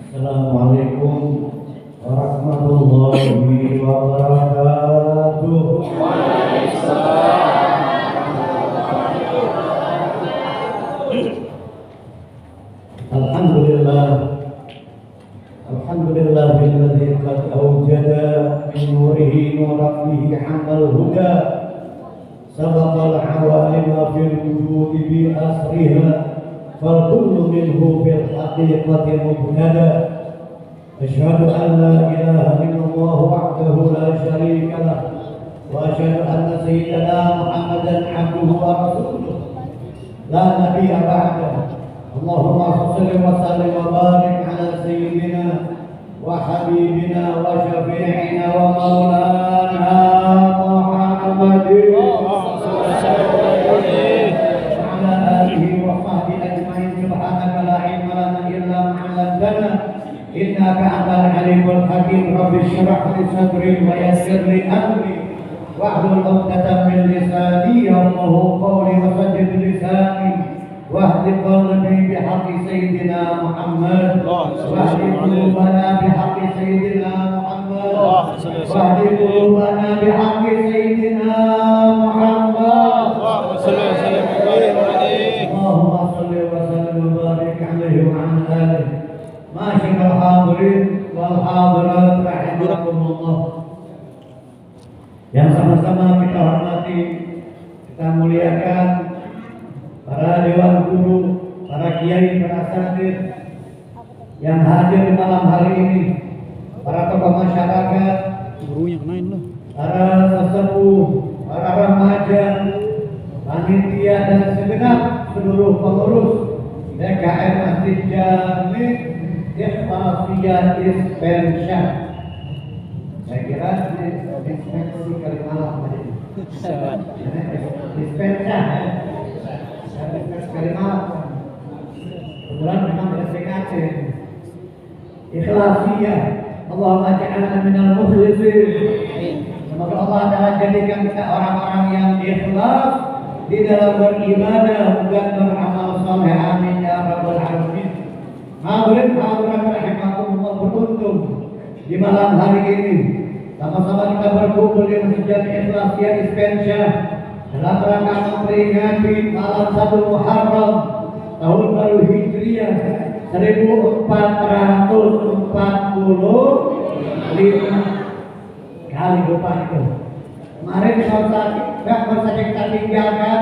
Assalamualaikum warahmatullahi wabarakatuh. Alhamdulillah, alhamdulillahilladzi qad awjada min nurihi nuran bihi hamal huda sabaqal awalima fil wujudi bi asriha فالكل منه في الحقيقة مبتدأ أشهد أن لا إله إلا الله وحده لا شريك له وأشهد أن سيدنا محمدا عبده ورسوله لا نبي بعده اللهم صل وسلم وبارك على سيدنا وحبيبنا وشفيعنا ومولانا محمد سبحانك لا علم لنا إلا ما علمتنا إنك أنت العليم الحكيم رب اشرح لي صدري ويسر لي أمري واحلل عقدة من لساني يفقهوا قولي وسدد لساني واهد قلبي بحق سيدنا محمد واهد قلوبنا بحق سيدنا محمد واهد قلوبنا بحق سيدنا محمد اللهم صل وسلم وبارك عليه وعلى آله معاشر الحاضرين والحاضرات rahimakumullah. Yang sama-sama kita hormati, kita muliakan para dewan guru, para kiai, para asatidz yang hadir malam hari ini, para tokoh masyarakat, para sesepuh, para remaja, panitia dan segenap seluruh pengurus DKM Masjid Jami Ikhlasiyah Dispensa. Saya kira dispensi Kalimalang tadi. Dispensa Kalimalang. Kebetulan memang SPKC. Ikhlasiyah. Allahumma ja'alna minal mukhlisin. Semoga Allah telah jadikan kita orang-orang yang ikhlas di dalam beribadah dan beramal saleh, amin ya rabbal alamin. Hadirin hadirat rahimakumullah, beruntung di malam hari ini sama-sama kita berkumpul di Masjid Ikhlasiyah Dispensa dalam rangka memperingati malam 1 Muharram tahun baru Hijriah 1445. Kali lupa itu. Kemarin baru saja kita tinggalkan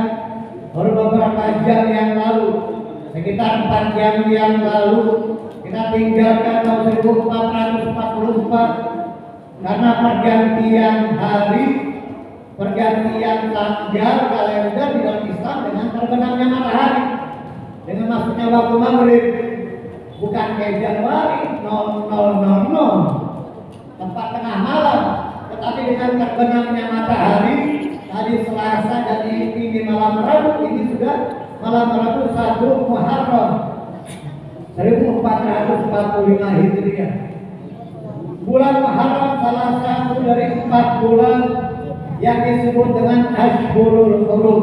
baru beberapa jam yang lalu, sekitar 4 jam yang lalu kita tinggalkan tahun 1444 karena pergantian hari, pergantian tanggal kalender di dalam Islam dengan terbenamnya matahari, dengan masuknya waktu maghrib, bukan kayak Januari 0000 tempat tengah malam, tetapi dengan terbenamnya matahari tadi Selasa dan ini malam Rabu, ini sudah malam Rabu 1 Muharram 1445 Hijriah. Bulan Muharram salah satu dari 4 bulan yang disebut dengan Ashhurul Hurum.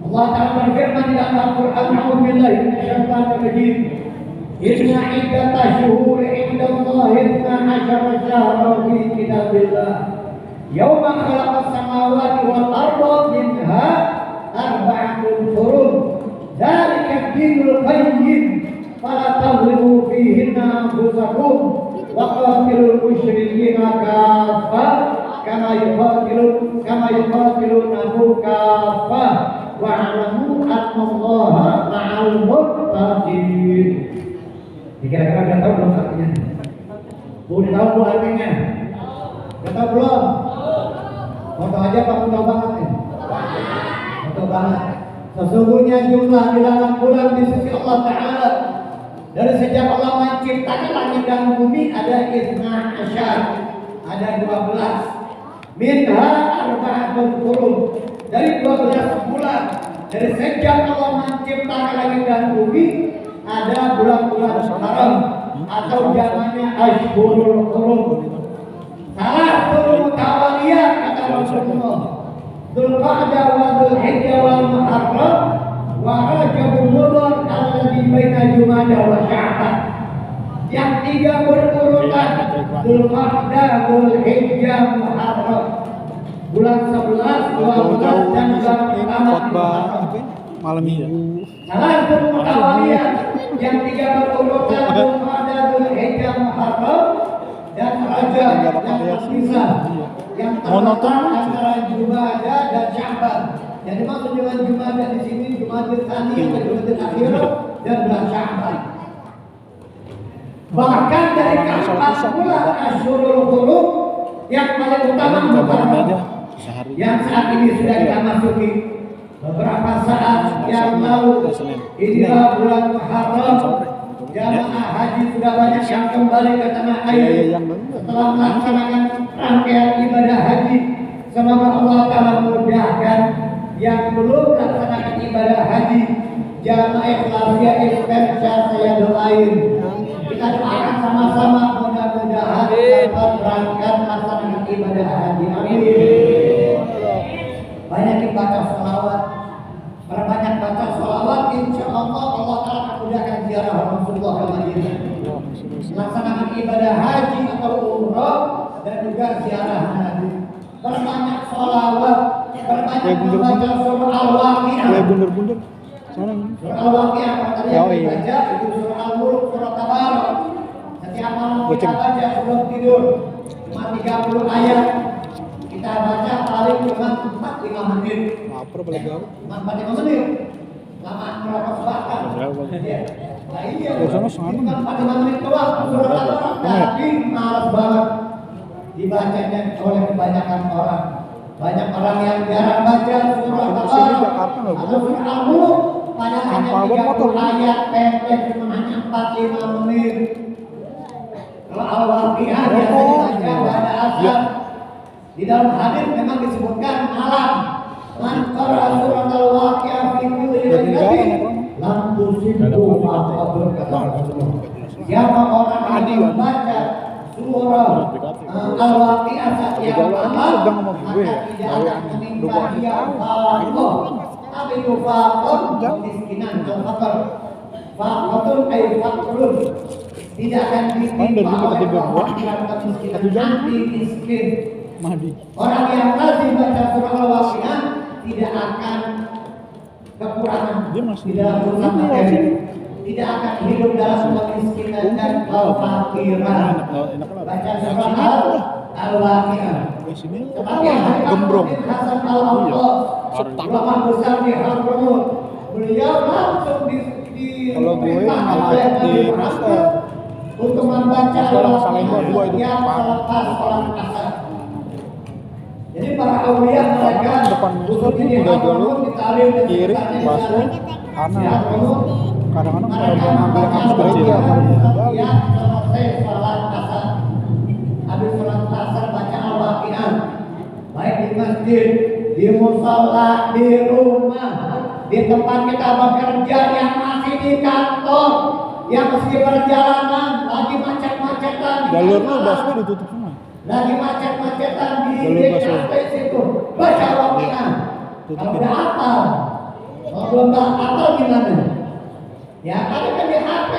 Allah Ta'ala berfirman di dalam Al-Quran, A'udzubillahi minasyaitonir rajim. Inna iddatash shuhuri 'indallahi 12 syahran fi kitabillah. Yauma khalaqas samawati wal arda minha arba'atun hurum. Dzalika ad-dinul qayyim fala tadhlimu fihinna anfusakum wa qatilul musyrikina kaffah kama yuqatilunakum kaffah wa'lamu annallaha ma'al muttaqin. Kira-kira udah tahu belum artinya? Udah tahu belum artinya? Udah tahu belum? Foto aja kamu tahu banget nih. Foto banget. Sesungguhnya jumlah bilangan bulan di sisi Allah Ta'ala dari sejak Allah menciptakan langit dan bumi ada isna asyar, ada 12. Minha arba'atun hurum, dari 12 bulan. Dari sejak Allah menciptakan langit dan bumi ada bulan-bulan haram atau zamannya Ashhurul Hurum. Salah satu mutawaliyah kata Rasulullah, Dzulqa'dah wa Dzulhijjah wal Muharram wa Rajabul Mudhar alladzi baina Jumadah wa Sya'ban. Yang 3 berurutan Dzulqa'dah, Dzulhijjah, Muharram. Bulan 11, 12 dan bulan pertama Muharram. Malam minggu. Salah satu mutawaliyah yang 3 berurutan Dzulqa'dah, Dzulhijjah, Muharram dan Rajab yang terpisah yang terletak antara Jumadah dan Sya'ban. Jadi maksud dengan Jumadah di sini Jumadil Tsaniyah dan Jumadil Akhirah dan bulan Sya'ban. Bahkan dari keempat bulan Asyurul Hurum yang paling utama Muharram yang saat ini sudah kita masuki beberapa saat yang lalu. Inilah bulan Muharram. Jamaah haji sudah banyak yang kembali ke tanah air setelah melaksanakan rangkaian ibadah haji. Semoga Allah Ta'ala mudahkan yang belum melaksanakan ibadah haji. Jamaah Ikhlasiyah Ispensa saya doain. Kita doakan sama-sama mudah-mudahan dapat berangkat melaksanakan ibadah haji. Amin. Banyak baca sholawat, perbanyak baca sholawat. Insya Allah Allah Ta'ala akan mudahkan ziarah Rasulullah ke Madinah, melaksanakan ibadah haji atau umrah dan juga ziarah Nabi. Perbanyak sholawat, perbanyak membaca surah Al-Waqi'ah. Bunder-bunder. Sana. Surah Al-Waqi'ah tadi yang dibaca itu surah Al-Mulk, surah Tabarak. Setiap malam kita baca sebelum tidur cuma 30 ayat. Kita baca paling cuma 4-5 menit. Lapar balik gaul. 4-5 menit. Lama merokok sebatang. Ya. Nah iya. Bukan 4-5 menit doang surah Tabarak, tapi malas banget dibacanya oleh kebanyakan orang. Banyak orang yang jarang baca surah Tabarak atau surah Al-Mulk. Padahal hanya 30 ayat pendek, cuma hanya 4-5 menit. Kalau Al-Waqi'ah biasanya dibaca pada asar. Di dalam hadis memang disebutkan malam. Man qara'a surah Al-Waqi'ah fi kulli lailatin lam tusibhu ma qabla kata Rasulullah. Siapa orang yang membaca surah Al-Waqi'ah setiap malam maka tidak akan menimpa dia faqah. Apa itu faqah? Kemiskinan atau fakir. Faqatun ay faqrun. Tidak akan ditimpa oleh kemiskinan, anti miskin. Orang yang lazim baca surah Al-Waqi'ah tidak akan kekurangan di dalam urusan materi, tidak akan hidup dalam kemiskinan dan kefakiran. Baca surah Al-Waqi'ah. Sebagai gembrong Hasan Al-Allah, ulama besar di Hadramut, beliau langsung diperintahkan oleh Nabi Muhammad untuk membaca Al-Waqi'ah yang selepas sholat asar. Jadi para awliya mereka khususnya di Hadramut ditarik kiri, basur, kanan. Kadang-kadang kalau mau ngambil yang harus gereja, yang selesai sholat asar, habis sholat asar baca Al-Waqi'ah, baik di masjid, di mushola, di rumah, di tempat kita bekerja, yang masih di kantor, yang meski perjalanan, lagi macet-macetan, jalur lu busway ditutup semua. lagi macet-macetan di DKP situ, baca Al-Waqi'ah. Kalau udah hafal, kalau belum hafal gimana? Ya, ada kan di HP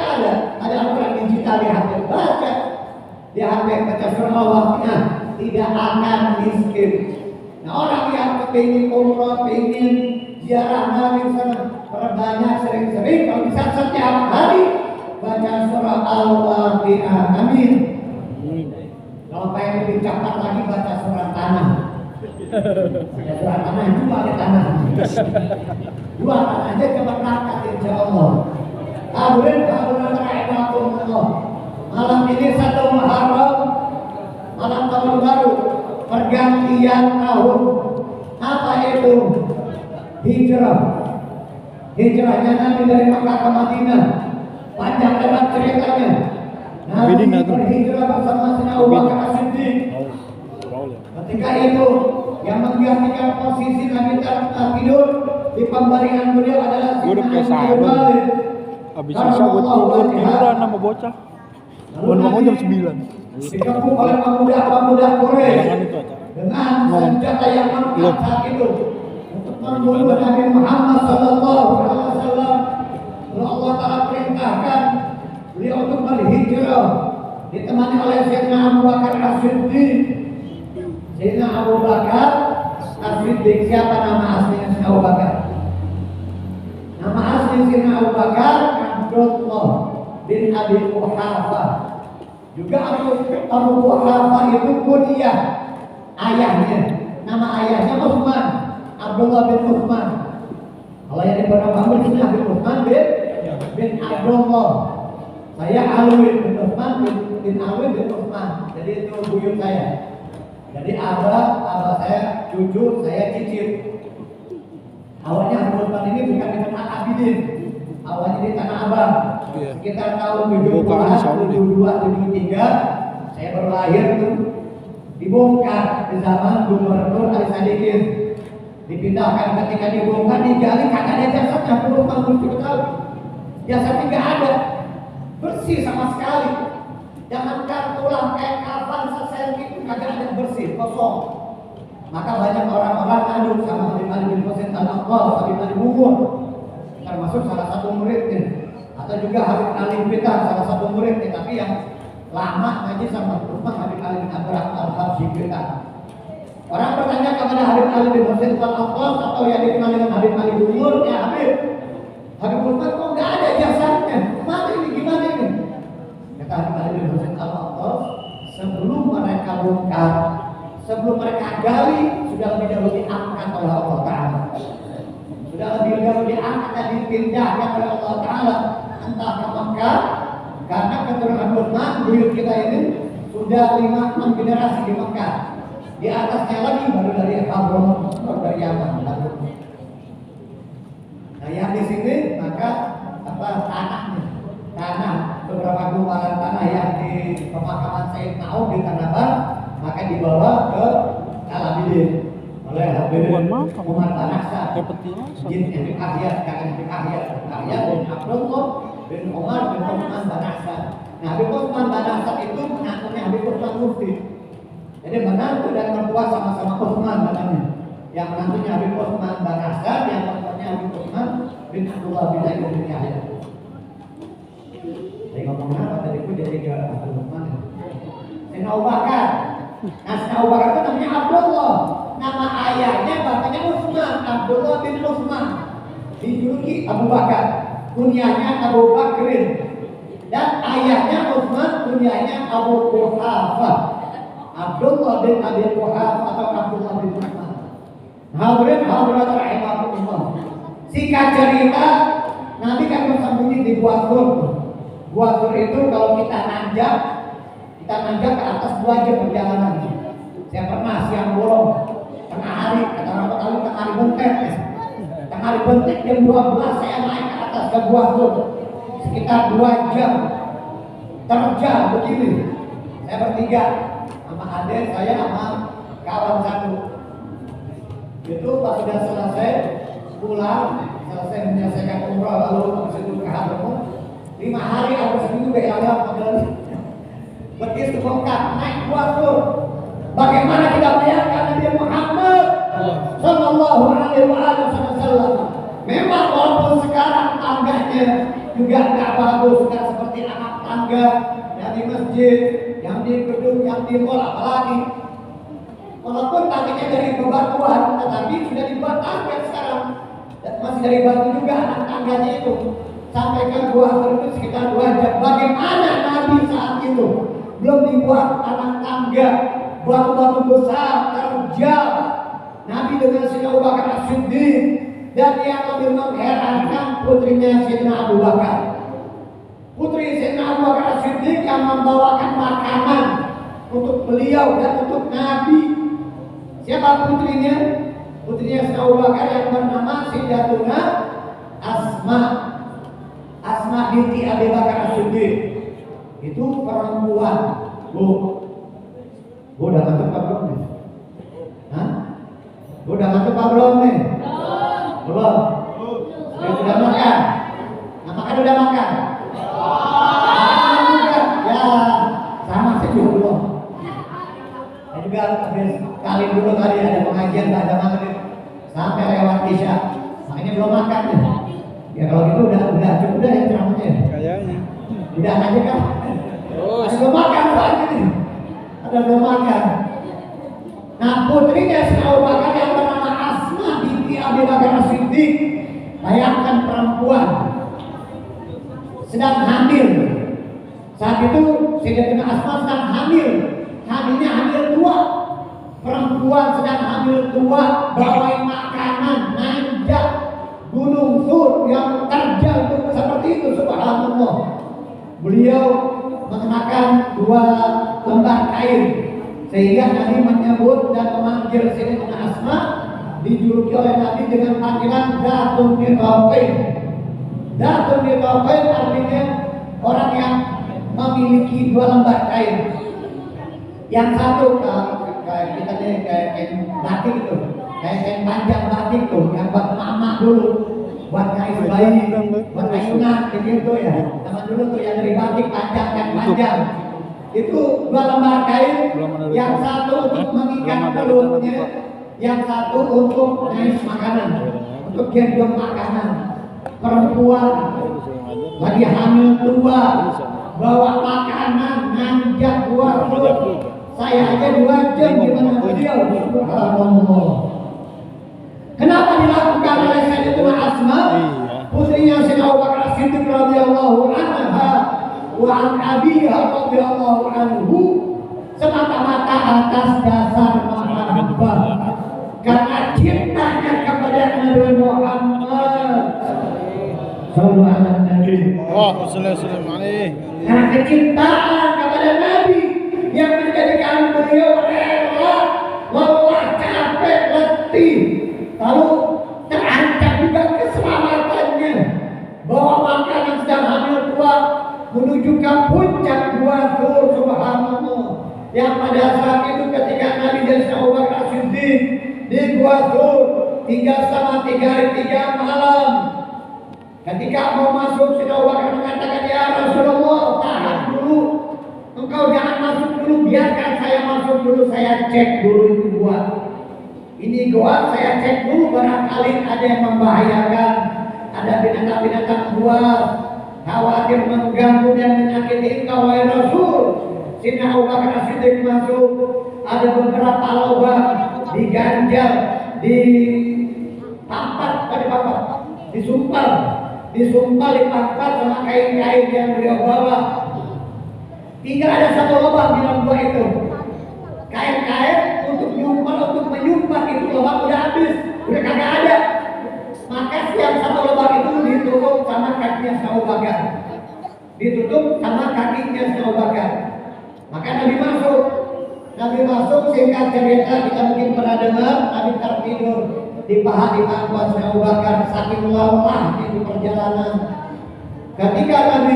ada Al-Quran digital di HP, baca di HP, baca surah Al-Waqi'ah, tidak akan miskin. Nah, orang yang ingin umrah, ingin ziarah Nabi sana, perbanyak sering-sering, kalau bisa setiap hari baca surah Al-Waqi'ah. Amin. Kalau pengen lebih cepat lagi baca surah Tanah. Baca surah Tanah juga ada tanah. Dua tanah aja coba berangkat insya Allah. Hadirin rahimakumullah. Malam ini 1 Muharram, malam tahun baru, pergantian tahun. Apa itu? Hijrah. Hijrahnya Nabi dari Makkah ke Madinah. Panjang lebar ceritanya. Nabi berhijrah bersama Sayyidina Abu Bakar As-Siddiq. Ketika itu yang menggantikan posisi Nabi tidur di pembaringan beliau adalah Sayyidina Abu Bakar. Habis sisa gue tiduran sama bocah. Bangun jam 9. Dikepung oleh pemuda-pemuda Quraisy dengan senjata yang lengkap saat itu untuk membunuh Nabi Muhammad SAW. Allah Ta'ala perintahkan beliau untuk berhijrah hijrah ditemani oleh Sayyidina Abu Bakar As-Siddiq. Sayyidina Abu Bakar As-Siddiq, siapa nama aslinya Sayyidina Abu Bakar? Nama asli Sayyidina Abu Bakar Abdullah bin Abi Quhafa. Juga Abu Quhafa itu kunyah ayahnya. Nama ayahnya Utsman, Abdullah bin Utsman. Kalau yang diperbama di sini Abi Utsman bin Abdullah. Saya Alwi bin Utsman bin Alwi bin Utsman. Jadi itu buyut saya. Jadi abah saya, cucu saya, cicit. Awalnya Abi Utsman ini bukan di Tanah Abidin, awalnya di Tanah Abang. Sekitar tahun 70-an, 72, 73, saya baru lahir tuh. Dibongkar di zaman Gubernur Ali Sadikin. Dipindahkan, ketika dibongkar digali kagak ada jasadnya, puluhan tahun. Jasadnya nggak ada, bersih sama sekali. Jangankan tulang kayak kafan sesel itu kagak ada, bersih, kosong. Maka banyak orang-orang ngadu sama Habib Ali bin Husain Al-Aqdal, Habib Ali Bungur, termasuk salah satu muridnya, atau juga Habib Ali Bitar, salah satu muridnya, tapi yang lama ngaji sama Utsman, Habib Ali bin Abdurrahman Al-Habsyi Bitar. Orang bertanya kepada Habib Ali bin Husain Al-Aqdal atau yang dikenal dengan Habib Ali Bungur, ya Habib Utsman kok nggak ada jasadnya? Mana ini, gimana ini? Kata Habib Ali bin Husain Al-Aqdal, sebelum mereka bongkar, sebelum mereka gali, sudah lebih dahulu diangkat oleh Allah Ta'ala. Sudah lebih dahulu diangkat dan dipindahkan oleh Allah Ta'ala entah ke Mekah, karena keturunan Utsman, buyut kita ini sudah 5-6 generasi di Mekah. Di atasnya lagi baru dari Hadramut, dari Yaman. Nah yang di sini maka tanahnya, tanah beberapa gumpalan tanah yang di pemakaman Sayyid Naum di Tanah Abang, maka dibawa ke Al-Abidin oleh Habib Umar Tanaksa, Jin Ibn Ahyad, kakak Ibn Ahyad bin Abdullah bin Umar bin Utsman Tanaksa. Nah Habib Utsman Tanaksa itu menantunya Habib Utsman Mufti. Jadi menantu dan mertua sama-sama Utsman namanya. Yang menantunya Habib Utsman Tanaksa, yang mertuanya Habib Utsman bin Abdullah bin Zaid bin Yahya. Saya ngomong apa tadi pun jadi ke Abdul Utsman. Sayyidina Abu Bakar. Nah, Sayyidina Abu Bakar itu namanya Abdullah. Nama ayahnya bapaknya Utsman, Abdullah bin Utsman. Dijuluki Abu Bakar. Kunyahnya Abu Bakrin. Dan ayahnya Utsman, kunyahnya Abu Quhafa. Abdullah bin Abi Quhafa atau Abdullah bin Utsman. Hadirin hadirat rahimahumullah. Singkat cerita, Nabi kan bersembunyi di Gua Thur. Gua Thur itu kalau kita nanjak ke atas 2 jam perjalanan. Saya pernah siang bolong, tengah hari, kata orang Betawi tengah hari bentek. Tengah hari bentek jam 12 saya naik ke atas ke Gua Thur. Sekitar 2 jam terjal begini. Saya bertiga sama adik saya sama kawan satu. Itu pas sudah selesai pulang, selesai menyelesaikan umrah lalu habis itu ke Hadramut. 5 hari atau seminggu begadang pegel. Begitu bongkar naik Gua Thur. Bagaimana kita bayangkan Nabi Muhammad sallallahu alaihi wasallam. Memang walaupun sekarang tangganya juga nggak bagus, nggak seperti anak tangga yang di masjid, yang di gedung, yang di mall, apalagi. Walaupun tangganya dari bebatuan, tetapi sudah dibuat tangga sekarang. Dan masih dari batu juga anak tangganya itu. Sampai ke Gua Thur itu sekitar 2 jam. Bagaimana Nabi saat itu? Belum dibuat anak tangga, batu-batu besar terjal. Nabi dengan Sayyidina Abu Bakar As-Siddiq, dan yang lebih mengherankan putrinya Sayyidina Abu Bakar. Putri Sayyidina Abu Bakar As-Siddiq yang membawakan makanan untuk beliau dan untuk Nabi. Siapa putrinya? Putrinya Sayyidina Abu Bakar yang bernama Sayyidatuna Asma binti Abi Bakar As-Siddiq. Itu perempuan. Bu udah ngantuk apa belum nih? Hah? Bu udah ngantuk apa belum nih? Belum. Sudah makan? Nah, makan udah makan? Makan juga? Ya, sama sih juga belum. Saya juga habis kali dulu tadi ada pengajian tak ada maghrib sampai lewat isya, makanya belum makan nih. Ya kalau gitu udah cukup dah ya ceramahnya. Kayaknya. Udah aja kan? Ada belum makan lagi nih. Ada belum makan. Nah putrinya si Abu Bakar yang bernama Asma binti Abi Bakar As-Siddiq. Bayangkan perempuan sedang hamil. Saat itu Sayyidatina Asma sedang hamil. Hamilnya hamil tua. Perempuan sedang hamil tua, bawain makanan, nanjak gunung Sur yang terjal seperti itu, subhanallah. Beliau mengenakan 2 lembar kain, sehingga Nabi menyebut dan memanggil Sayyidatina Asma dijuluki oleh Nabi dengan panggilan Zatun Nitaqain. Zatun Nitaqain artinya orang yang memiliki 2 lembar kain. Yang satu kayak kita nih kayak kain batik itu, kayak kain panjang batik tuh, yang buat mama dulu, buat ngais bayi, buat ayunan gitu ya. Zaman dulu tuh yang dari batik panjang yang panjang. Itu 2 lembar kain, yang satu untuk mengikat perutnya, yang satu untuk ngais makanan, untuk gendong makanan. Perempuan lagi hamil tua, bawa makanan, nanjak 2 perut. Saya aja 2 jam gimana beliau. Subhanallah. Kenapa dilakukan oleh Sayyidatina Asma? Putrinya Sayyidina Abu Bakar As-Siddiq radhiyallahu anha wa an abiha radhiyallahu anhu, semata-mata atas dasar mahabbah, karena cintanya kepada Nabi Muhammad sallallahu alaihi wasallam. Karena kecintaan kepada Nabi yang menjadikan beliau rela, lelah, capek, letih, lalu terancam juga keselamatannya, bawa makanan sedang hamil tua menuju ke puncak Gua Sur, subhanallah. Yang pada saat itu ketika Nabi dan Abu Bakar As-Siddiq di Gua Sur tinggal sama 3 hari 3 malam. Ketika mau masuk, Abu Bakar mengatakan, ya Rasulullah, tahan dulu. Engkau jangan masuk dulu, biarkan saya masuk dulu, saya cek dulu itu gua. Ini gua saya cek dulu, barangkali ada yang membahayakan, ada binatang-binatang buas, khawatir mengganggu dan menyakiti engkau wahai Rasul. Sayyidina Abu Bakar As-Siddiq masuk, ada beberapa lubang diganjal, ditampar, disumpal, dipampat sama kain-kain yang beliau bawa. Tinggal ada 1 lubang di dalam gua itu. Kain-kain untuk menyumpal itu lubang udah habis, udah kagak ada. Maka yang 1 lubang itu ditutup sama kakinya Abu Bakar. Ditutup sama kakinya Abu Bakar. Maka Nabi masuk, singkat cerita kita mungkin pernah dengar, Nabi tertidur di paha di pangkuan Abu Bakar saking lelah di perjalanan. Ketika Nabi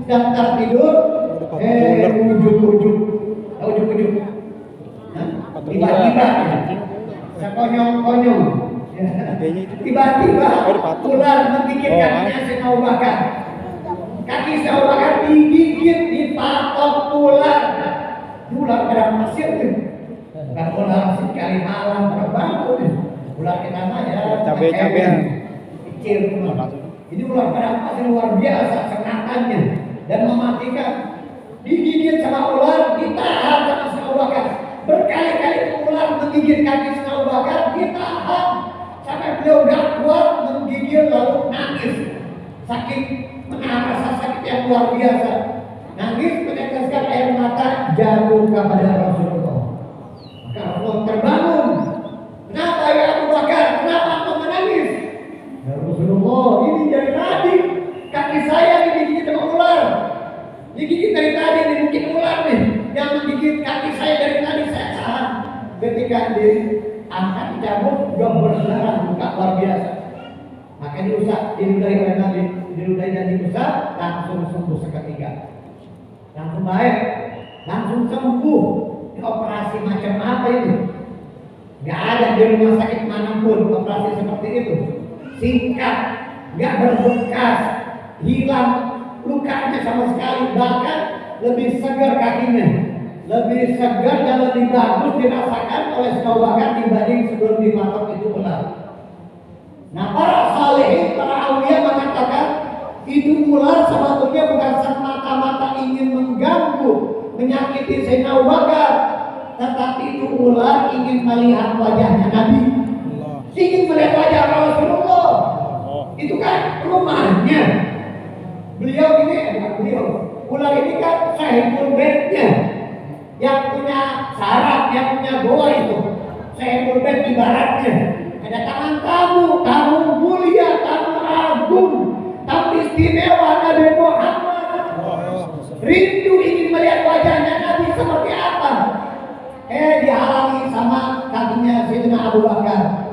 sedang tertidur, ujuk-ujuk, tiba-tiba, sekonyong-konyong, tiba-tiba ular menggigit kakinya Sayyidina Abu Bakar. Kaki Sayyidina Abu Bakar digigit, dipatok ular. Ular pada Mesir tuh, bukan ular sekali malam terbang tuh. Ular kita mah ya cabai-cabean kecil tuh. Ini ular pada Mesir luar biasa sengatan dan mematikan. Digigit sama ular, ditahan sama Sayyidina Abu Bakar. Berkali-kali ular menggigit kaki Sayyidina Abu Bakar, ditahan sampai beliau gak kuat, menggigit lalu nangis. Saking menahan rasa sakit yang luar biasa, nangis meneteskan air mata jatuh kepada Rasulullah. Maka Rasulullah terbangun. Kenapa ya Abu Bakar? Kenapa engkau menangis? Ya Rasulullah, ini dari tadi kaki saya digigit sama ular. Digigit dari tadi, ini mungkin ular nih yang menggigit kaki saya dari tadi. Saya tahan. Ketika diangkat dicabut, juga berdarah buka luar biasa. Maka diusap, diludahi oleh Nabi, diludahi dan diusap, langsung sembuh seketika. Langsung baik, langsung sembuh. Ini operasi macam apa itu? Gak ada di rumah sakit manapun operasi seperti itu. Singkat, gak berbekas, hilang lukanya sama sekali, bahkan lebih segar kakinya, lebih segar dan lebih bagus dirasakan oleh Abu Bakar dibanding sebelum dipatok itu ular. Nah, para salihin, para awliya mengatakan itu ular sebetulnya bukan semata-mata ingin mengganggu menyakiti Sayyidina Abu Bakar, tetapi itu ular ingin melihat wajahnya Nabi, ingin melihat wajah Rasulullah. Itu kan rumahnya. Beliau ini, beliau ular ini kan sahibul baitnya, yang punya saraf, yang punya goa itu. Sahibul bait ibaratnya ada tangan tamu mulia, tamu agung, tamu istimewa Nabi Muhammad. Rindu ingin melihat wajahnya Nabi seperti apa. Dihalangi sama kakinya Sayyidina Abu Bakar.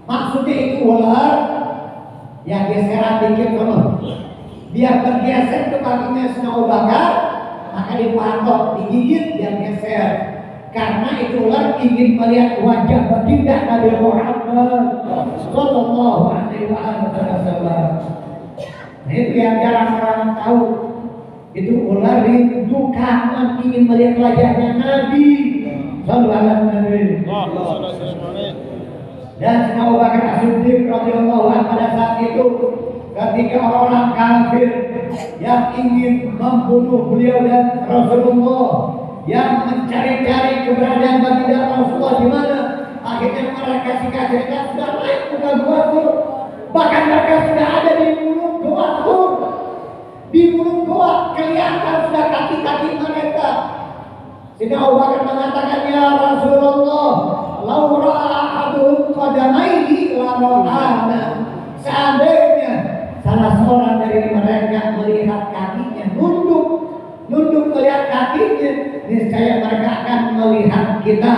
Maksudnya itu ular yang geseran dikit sama, biar bergeser ke kakinya Sayyidina Abu Bakar, maka dipatok, digigit biar geser. Karena itu ular ingin melihat wajah baginda Nabi Muhammad sallallahu alaihi wasallam. Nah, itu yang jarang orang tahu. Itu ular rindu kangen ingin melihat wajahnya Nabi sallallahu alaihi wasallam. Dan Abu Bakar As-Siddiq radhiyallahu anhu pada saat itu ketika orang kafir yang ingin membunuh beliau dan Rasulullah, yang mencari-cari keberadaan baginda Rasulullah di mana, akhirnya mereka singkat-singkat sudah naik muka gua Tur, bahkan mereka sudah ada di mulut gua Tur. Di mulut gua kelihatan sudah kaki-kaki mereka. Sehingga Abu Bakar mengatakan, ya Rasulullah, lau ra'a ahaduhum qadamaihi la ra'ana. Seandainya salah seorang dari mereka melihat kakinya, nunduk melihat kakinya, niscaya mereka akan melihat kita,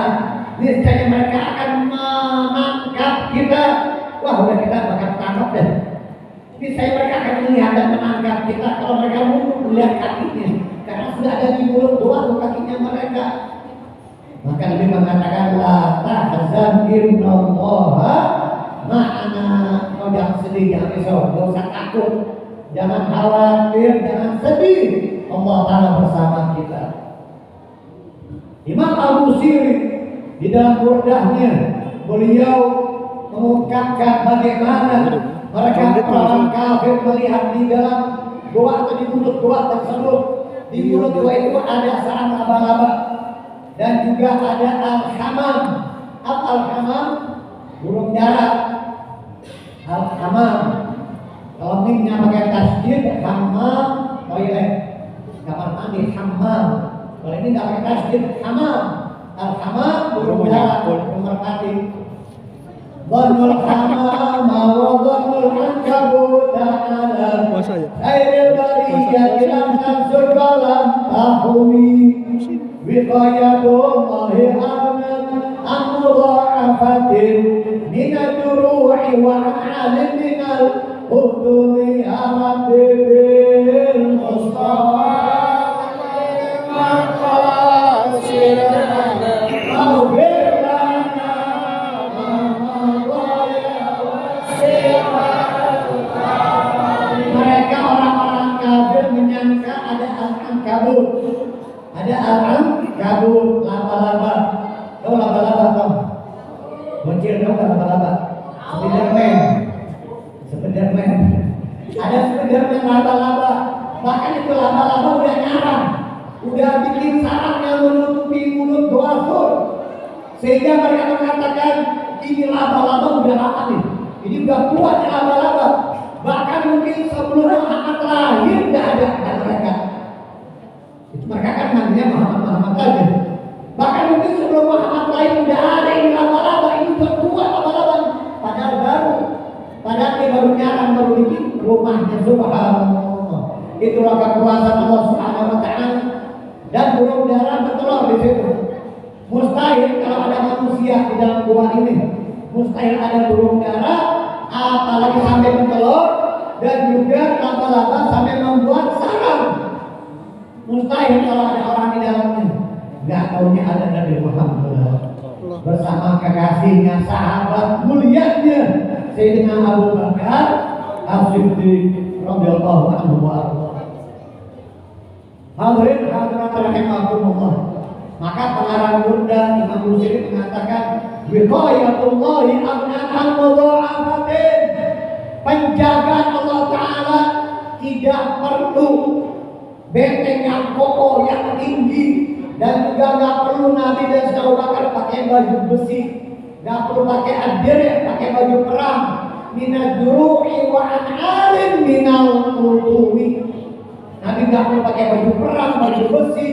niscaya mereka akan menangkap kita. Wah, udah kita bakal tangkap deh. Niscaya mereka akan melihat dan menangkap kita kalau mereka nunduk melihat kakinya, karena sudah ada di mulut doang kakinya mereka. Maka Nabi mengatakan, la tahzan innallaha ma'ana. Kau jangan sedih, jangan risau, gak usah takut, jangan khawatir, jangan sedih. Allah Ta'ala bersama kita. Imam Abu Sirin di dalam burdahnya, beliau mengungkapkan bagaimana mereka orang kafir melihat di dalam goa atau di mulut goa tersebut. Di mulut goa itu ada sarang laba-laba dan juga ada al-hamam. Al-hamam burung darat. Al-hamam kalau mimnya pakai tasdid, hamam toilet, kamar mandi, hammam. Kalau ini nggak pakai tasdid, hamam. Al-hamam burung darat, burung merpati. Dhanul hamam wa dhanul ankabut ta'ala airil bariyah lam tanzur kalam tahumi wiqayatullahi arnam amudha'afatin minaduru'i wa alim minal hudumi Rabbi bil Mustafa mereka orang-orang kafir menyangka ada al-ankabut, ada al-ankabut, laba-laba. Tahu laba-laba toh? Bocil tahu nggak laba-laba? Spiderman. Ada Spiderman laba-laba. Bahkan itu laba-laba udah nyarang, udah bikin sarang yang menutupi mulut doa Tur. Sehingga mereka mengatakan ini laba-laba udah lama nih, ini udah kuat ya laba-laba. Bahkan mungkin sebelum Muhammad lahir nggak ada mereka. Itu mereka kan namanya Muhammad aja. Bahkan mungkin sebelum Muhammad lahir udah ada ini laba-laba, ini udah kuat laba-laba. Padahal dia baru nyarang, baru bikin rumahnya. Subhanallah. Itulah kekuasaan Allah Subhanahu wa Ta'ala. Dan burung dara bertelur di situ. Mustahil kalau ada manusia di dalam gua ini, mustahil ada burung dara, apalagi sampai bertelur, dan juga laba-laba sampai membuat sarang. Mustahil kalau ada orang di dalamnya. Gak taunya ada Nabi Muhammad bersama kekasihnya, sahabat mulianya Sayyidina Abu Bakar As-Siddiq radhiyallahu anhu wa arda. Hadirin hadirat rahimakumullah. Maka pengarang Burda Imam Busiri mengatakan, wiqayatullahi amna'an mudha'afatin. Penjagaan Allah Ta'ala tidak perlu benteng yang kokoh, yang tinggi, dan juga nggak perlu Nabi dan Abu Bakar pakai baju besi, nggak perlu pakai adir, pakai baju perang. Minad duru'i wa an'alin minal qulumi. Nabi nggak perlu pakai baju perang, baju besi,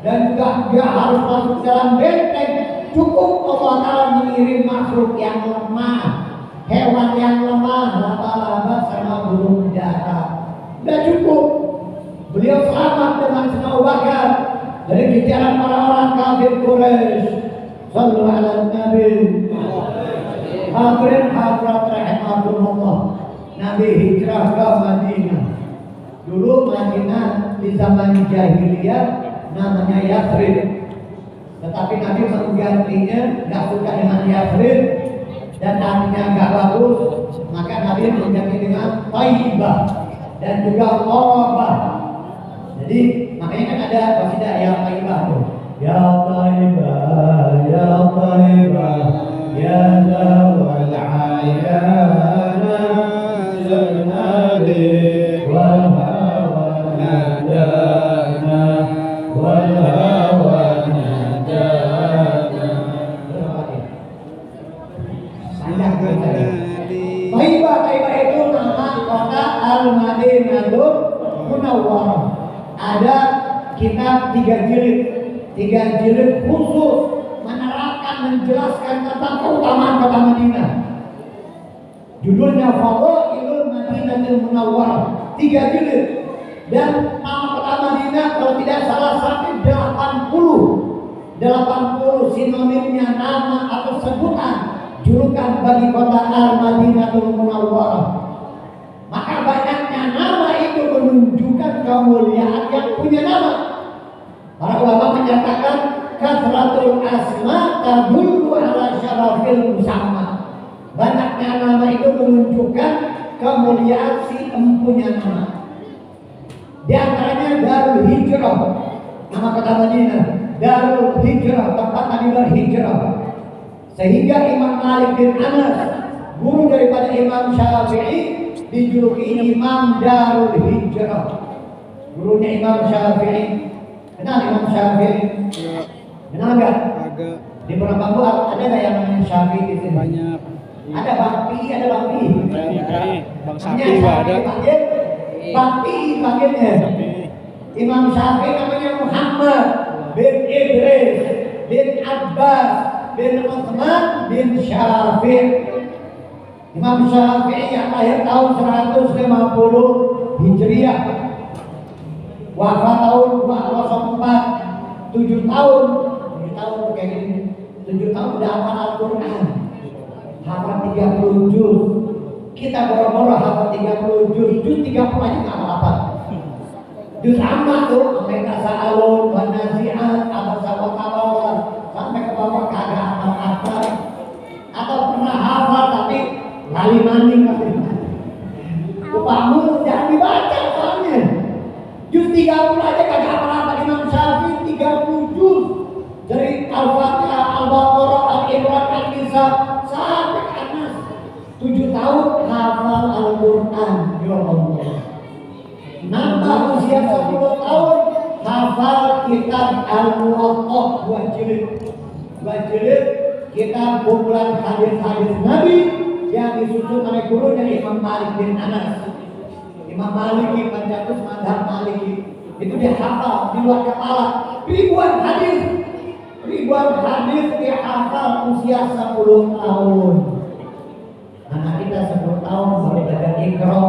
dan juga nggak harus masuk dalam benteng. Cukup Allah Ta'ala mengirim makhluk yang lemah, hewan yang lemah, laba-laba sama burung dara. Udah cukup. Beliau selamat dengan Abu Bakar dari kejaran orang-orang kafir Quraisy. Sallu ala Nabi. Hadirin hadirat rahimakumullah. Nabi hijrah ke Madinah. Dulu Madinah di zaman jahiliyah namanya Yathrib. Tetapi Nabi menggantinya, nggak suka dengan Yathrib dan artinya nggak bagus, maka Nabi mengganti dengan Thaibah dan juga Qorabah. Jadi makanya kan ada qasidah ya Thaibah tuh. Ya Thaibah, ya Thaibah, ya Zawal Ayana, Zalnadi, wal hawa nadana, wal hawa nadana. Thaibah itu nama kota Al-Madinatul Munawwarah. Ada kitab 3 jilid khusus menerangkan, menjelaskan tentang keutamaan kota Madinah. Judulnya Fadailul Madinatul Munawwarah, 3 jilid. Dan nama kota Madinah kalau tidak salah sampai 80 sinonimnya, nama atau sebutan julukan bagi kota Al-Madinatul Munawwarah. Maka banyaknya nama itu menunjukkan kemuliaan yang punya nama. Para ulama menyatakan kasratul asma tadullu ala syarafil musamma. Banyaknya nama itu menunjukkan kemuliaan si empunya nama. Di antaranya Darul Hijrah, nama kota Madinah. Darul Hijrah, tempat Nabi berhijrah. Sehingga Imam Malik bin Anas, guru daripada Imam Syafi'i, dijuluki Imam Darul Hijrah. Gurunya Imam Syafi'i. Kenal Imam Syafi'i? Ya. Kenal nggak? Agak. Di Purwokerto ada nggak yang namanya Syafi'i di sini? Banyak. Ada Bang Pi, ada Bang Pi. Bang Sapi juga ada. Bang Pi panggilnya. Imam Syafi'i namanya Muhammad bin Idris bin Abbas bin Utsman bin Syafi'i. Imam Syafi'i yang lahir tahun 150 Hijriah, wafat tahun 204, 7 tahun kayak gini. 7 tahun udah hafal Al-Quran, hafal 30 juz. Kita boro-boro hafal 30 juz 30 aja nggak hafal. Juz amma tuh sampai tasa'alun wa nazi'at abasa wa tawalla, sampai ke bawah kagak hafal-hafal atau pernah hafal tapi lali maning. Upamu jangan dibaca soalnya. Juz 30 aja kagak hafal-hafal. Imam Syafi'i 30 juz dari Al-Fatihah, Al-Baqarah, Al-Imran, Al-Nisa sampai ke Anas. 7 tahun hafal Al-Quran. Ya Allah. Nambah usia 10 tahun hafal kitab Al-Muwatta 2 jilid. 2 jilid kitab kumpulan hadis-hadis Nabi yang disusun oleh gurunya Imam Malik bin Anas. Imam Maliki, pencetus mazhab Maliki. Itu dia hafal di luar kepala. Ribuan hadis dia hafal usia 10 tahun. Anak kita 10 tahun baru belajar Iqra.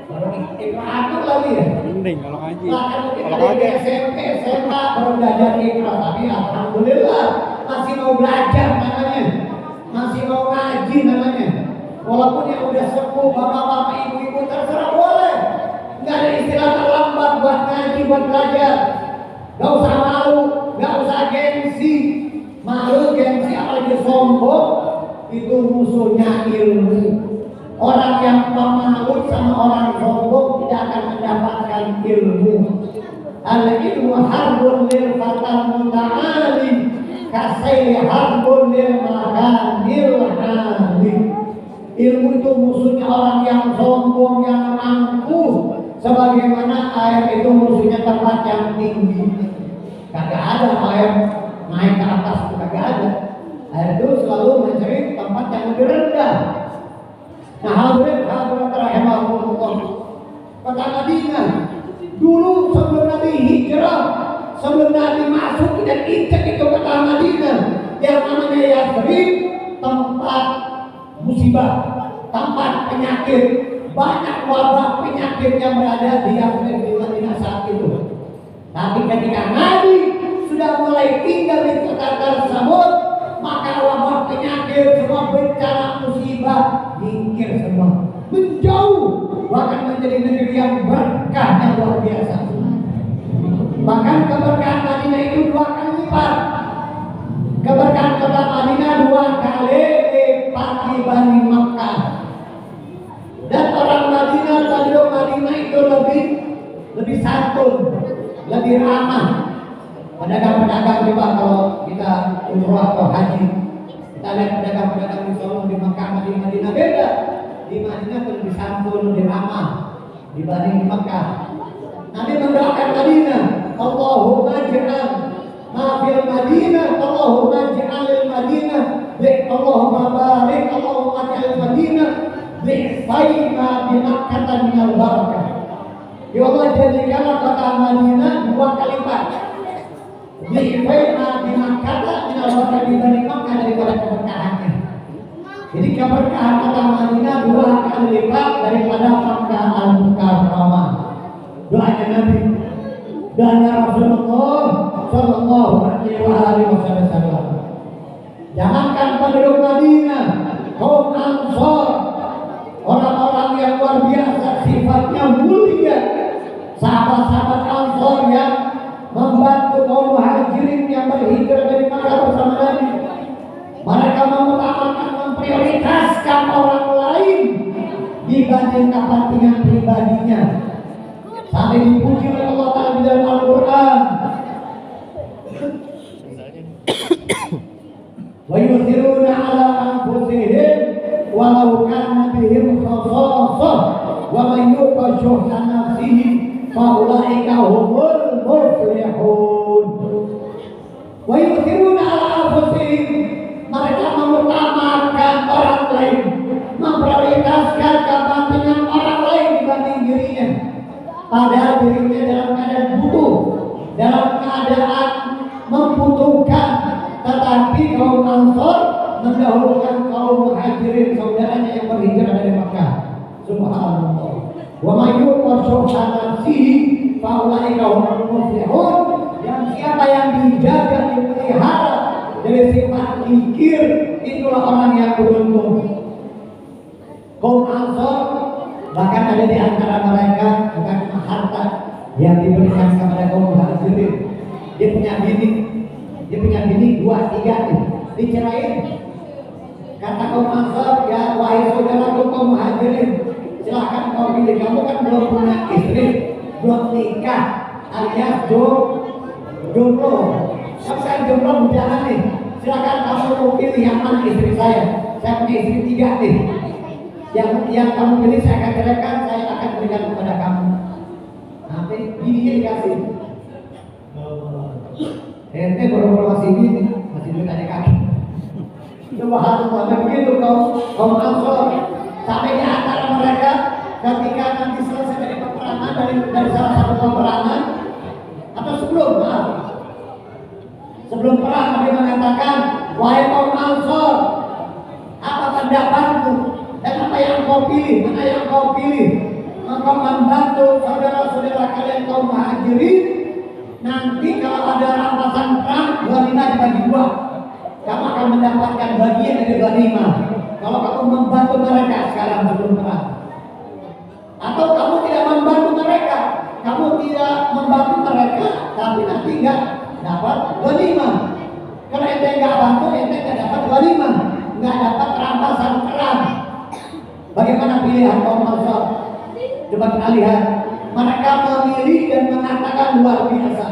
Baru Iqra atur lagi ya. Mending kalau ngaji. Kalau ngaji SMP, SMA baru belajar Iqra. Tapi alhamdulillah masih mau belajar namanya. Masih mau ngaji namanya. Walaupun yang udah sepuh, bapak-bapak, ibu-ibu terserah boleh. Nggak ada istilah terlambat buat ngaji, buat belajar. Gak usah malu, gak usah gengsi. Malu, gengsi, apalagi sombong, itu musuhnya ilmu. Orang yang pemalu sama orang sombong tidak akan mendapatkan ilmu. Al-ilmu harbun lil fatal muta'ali, kasayli harbun lil makanil hali. Ilmu itu musuhnya orang yang sombong, yang angkuh, Sebagaimana air itu musuhnya tempat yang tinggi, kagak ada air naik ke atas, itu kagak ada. Air itu selalu mencari tempat yang lebih rendah. Nah, hadirin rahimahumullah, kota Madinah dulu sebelum Nabi hijrah, sebelum Nabi masuk dan injak itu kota Madinah yang namanya Yathrib, tempat musibah, tempat penyakit, banyak wabah penyakit yang berada di Yathrib di Madinah saat itu. Tapi ketika Nabi sudah mulai tinggal di kota tersebut, maka wabah penyakit, semua bencana musibah minggir semua, menjauh, bahkan menjadi negeri yang berkah yang luar biasa. Bahkan keberkahan Madinah itu 2 kali lipat. Keberkahan kota Madinah 2 kali lipat dibanding Makkah. Dan orang Madinah, penduduk Madinah itu lebih santun, lebih ramah. Pedagang-pedagang coba kalau kita umrah atau haji, kita lihat pedagang-pedagang di Solo, di Makkah, di Madinah beda. Di Madinah lebih santun, lebih ramah dibanding di Makkah. Nabi mendoakan Madinah, Allahumma ij'al ma fil Madinah, Allahumma ij'al Madinah, Allahumma barik, Allahumma ij'al Madinah bi'faina bi Makkah minal barakah. Ya Allah, jadikanlah kota Madinah 2 kali lipat. Bi'faina bi Makkah minal barakah, dibanding Makkah daripada keberkahannya. Jadi keberkahan kota Madinah 2 kali lipat daripada Makkah al-Mukarramah. Doanya Nabi, doanya Rasulullah Sallallahu Alaihi Wasallam. Jangankan penduduk Madinah, kaum Ansor, orang-orang yang luar biasa sifatnya mulia, sahabat-sahabat Ansor yang membantu kaum Muhajirin yang berhijrah dari Makkah bersama Nabi. Mereka mengutamakan, memprioritaskan orang lain dibanding kepentingan pribadinya. Sampai dipuji oleh Allah Ta'ala di dalam Al-Quran. Wa yusiruna ala anfusihim walau kana bihim khassasah wa man yuqa syuhha nafsihi fa ulaika humul muflihun. Wa yusiruna ala anfusihim, mereka mengutamakan orang lain, memprioritaskan kepentingan orang lain dibanding dirinya. Padahal dirinya dalam keadaan butuh, dalam keadaan membutuhkan, tetapi kaum Ansor mendahulukan kaum Muhajirin, saudaranya yang berhijrah dari Makkah. Subhanallah. Wa may yuqa syuhha nafsihi fa ulaika humul muflihun. Yang siapa yang dijaga, dipelihara dari sifat kikir, itulah orang yang beruntung. Kaum Ansor bahkan ada di antara mereka bukan cuma harta yang diberikan kepada kaum Muhajirin. Dia punya bini 2, 3 nih, dicerain. Kata kaum Ansor, ya wahai saudaraku kaum Muhajirin, silahkan kau pilih. Kamu kan belum punya istri, belum nikah, alias jomblo. Kamu kan jomblo bujangan nih. Silahkan kamu mau pilih yang mana istri saya. Saya punya istri 3 nih. Yang kamu pilih saya akan ceraikan, saya akan berikan kepada kamu. Nanti bininya dikasih. Ente baru masih gini, masih duit ada kaki. Coba harus ada begitu kaum Ansor. Sampai di antara mereka ketika nanti selesai dari peperangan, dari salah satu peperangan atau sebelum perang, Nabi mengatakan, wahai kaum Ansor, apa pendapatmu dan apa yang kau pilih, mana yang kau pilih? Engkau membantu saudara-saudara kalian kaum Muhajirin. Nanti kalau ada rampasan perang, ghanimah dibagi 2. Kamu akan mendapatkan bagian dari ghanimah kalau kamu membantu mereka sekarang sebelum perang. Atau kamu tidak membantu mereka, tapi nanti nggak dapat ghanimah. Kalau ente nggak bantu, ente nggak dapat ghanimah, nggak dapat rampasan perang. Bagaimana pilihan kaum Ansor? Coba kita lihat. Mereka memilih dan mengatakan luar biasa.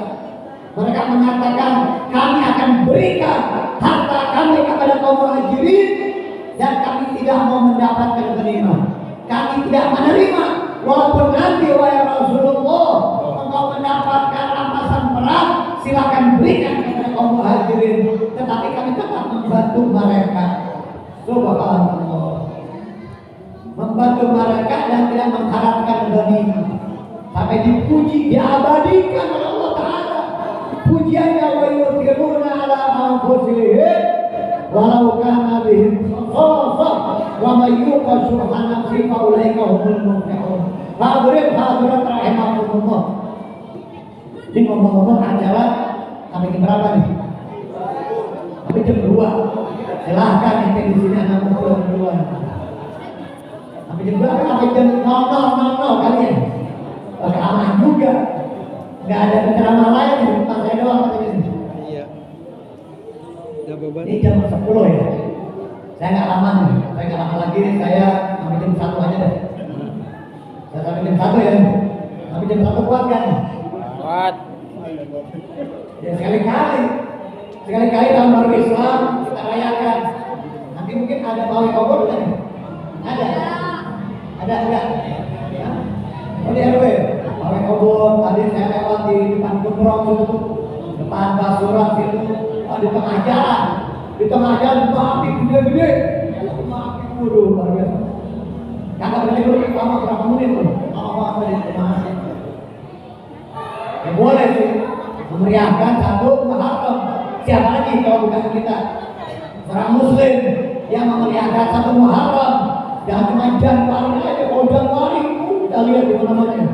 Mereka mengatakan, kami akan berikan harta kami kepada kaum Muhajirin dan kami tidak mau mendapatkan ghanimah. Kami tidak menerima walaupun nanti wahai Rasulullah engkau mendapatkan rampasan perang, silakan berikan kepada kaum muhajirin, tetapi kami tetap membantu mereka. Subhanallah, membantu mereka dan tidak mengharapkan ghanimah. Sampai dipuji, diabadikan oleh Allah Ta'ala. Pujiannya wa yuthiruna ala anfusihim walau kana bihim khasasah wa may yuqa syuhha nafsihi fa ulaika humul muflihun. Hadirin hadirat rahimakumullah. Ini ngomong-ngomong acara sampai jam berapa nih? Sampai jam 2. Silahkan yang di sini anak pulang duluan. Sampai jam berapa? Sampai jam 00.00 kalian. Pakai aman juga. Nggak ada ceramah lain di depan saya doang katanya. Iya. Ini jam 10 ya. Saya nggak lama nih. Saya nggak lama lagi. Saya sampai jam 1 aja deh. Saya sampai jam 1 ya. Sampai jam 1 kuat kan? Kuat. Ya sekali-kali tahun baru Islam kita rayakan. Nanti mungkin ada pawai obor kan? Ada enggak? Oh di RW, pawai obor. Tadi saya lewat di depan Gembrong itu, depan Basuran situ, di tengah jalan, api gede-gede, api waduh luar biasa. Kagak boleh dulu lama berapa menit tuh? Apa di tengah? Ya boleh sih. Memeriahkan satu Muharram. Siapa lagi kalau bukan kita? Orang Muslim yang memeriahkan satu Muharram. Jangan cuma Januari aja, kalau Januari kita lihat di mana-mana.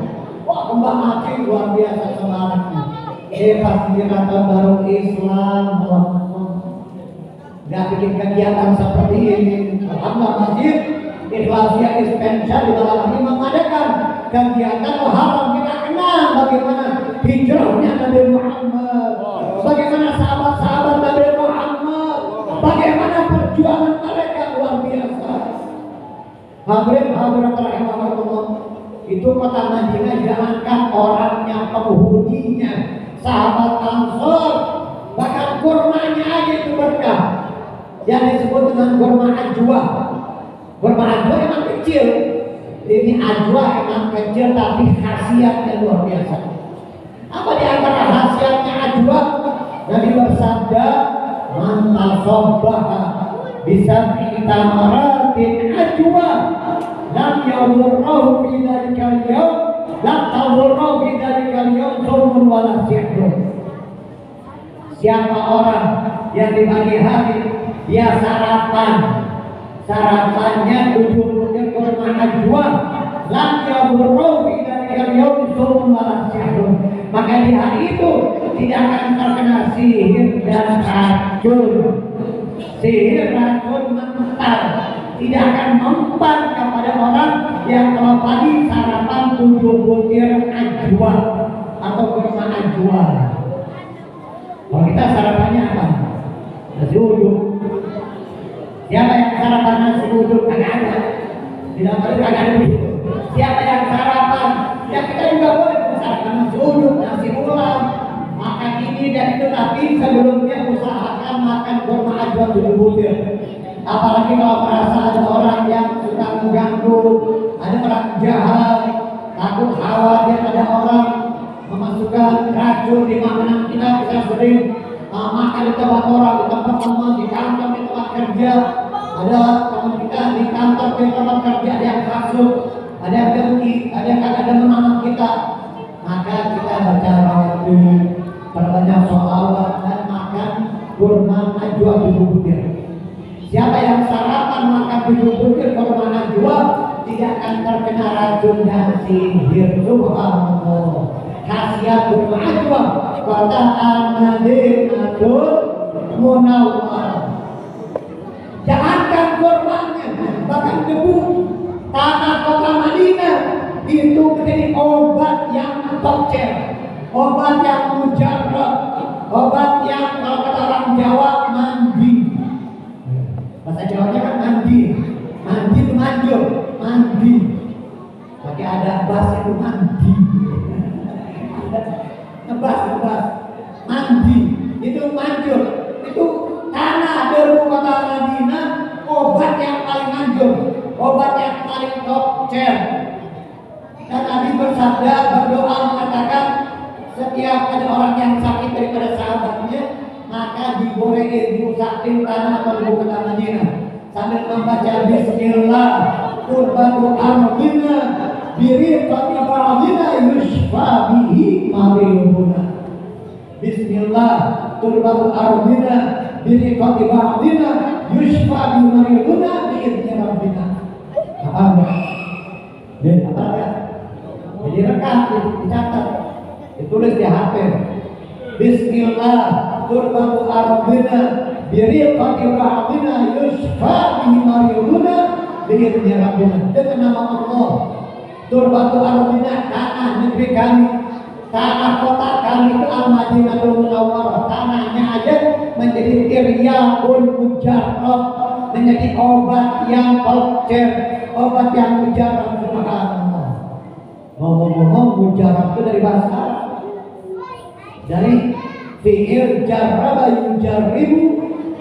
Wah, kembang api luar biasa semangatnya. Pasti tahun baru Islam. Gak bikin kegiatan seperti ini. Alhamdulillah masjid Ikhlasiyah Ispensa di malam ini mengadakan kegiatan Muharram. Kita kenal bagaimana hijrahnya Nabi Muhammad, bagaimana sahabat-sahabat Nabi Muhammad, bagaimana perjuangan mereka luar biasa. Hadirin hadirat rahimakumullah, itu kota Madinah jangankan orangnya, penghuninya, sahabat Ansor, bahkan kurmanya aja itu berkah. Yang disebut dengan kurma ajwa. Kurma ajwa emang kecil. Ini ajwa emang kecil tapi khasiatnya luar biasa. Apa di antara khasiatnya ajwa? Nabi bersabda, "Man tasobbaha bisab'i tamaratin ajwa, lam yadurruhu fi dzalikal yawm, lam tadurruhu fi dzalikal yawm sulmun wala sihrun." Siapa orang yang di pagi hari dia sarapannya 7 butir kurma ajwa, lam yadurruhu fi dzalikal yawm sulmun wala sihrun, maka di hari itu tidak akan terkena sihir dan racun. Sihir, racun, mental tidak akan mempan kepada orang yang kalau pagi sarapan 7 butir ajwa atau kurma ajwa. Kalau kita sarapannya apa? Nasi uduk. Siapa yang sarapan nasi uduk? Kagak ada. Tidak ada begitu. Siapa yang sarapan? Ya kita juga boleh sarapan nasi uduk, nasi ulam, makan ini dan itu, tapi sebelumnya usahakan makan kurma ajwa 7 butir. Apalagi kalau merasa ada orang yang suka mengganggu, ada orang jahat, takut khawatir ada orang memasukkan racun di makanan kita sering makan di tempat orang, di tempat teman, di kantor, di tempat kerja. Ada teman kita di kantor, di tempat kerja, ada yang masuk, ada yang dengki, ada yang kagak demen sama kita. Maka kita baca rawatib, perbanyak sholawat dan makan kurma ajwa 7 butir. Siapa yang sarapan makan 7 butir kurma ajwa tidak akan terkena racun dan sihir. Subhanallah. Khasiat kurma ajwa kota Al-Madinatul Munawwarah. Jangankan kurmanya, bahkan debu tanah kota Madinah itu menjadi obat yang tokcer, obat yang mujarab, obat yang kalau kata orang Jawa mandi. Bahasa Jawanya kan mandi itu manjur, mandi. Pakai ada bas itu mandi. Ngebas, mandi itu manjur, itu tanah debu kota Madinah, obat yang paling manjur, obat yang paling tokcer. bersabda, berdoa mengatakan, setiap ada orang yang sakit daripada sahabatnya, maka digorein diusahain tanah atau di kota Madinah sambil membaca Bismillah turbatu ardina biriqati ba'dina yushfa bihi mariduna. Bismillah turbatu ardina biriqati ba'dina yushfa bihi mariduna biizni rabbina. Paham ya? Apa ya? Jadi rekam, dicatat, ditulis di HP. Bismillah turbatu ardina biriqati ba'dina yushfa bihi mariduna biizni rabbina. Dengan nama Allah. Turbatu ardina, tanah negeri kami, tanah kota kami itu Al-Madinatul Munawwarah. Tanahnya aja menjadi tiryaqul mujarrab, menjadi obat yang tocer, obat yang mujarrab. Subhanallah. Ngomong-ngomong, mujarrab itu dari bahasa Arab, dari fi'il jarraba yujarribu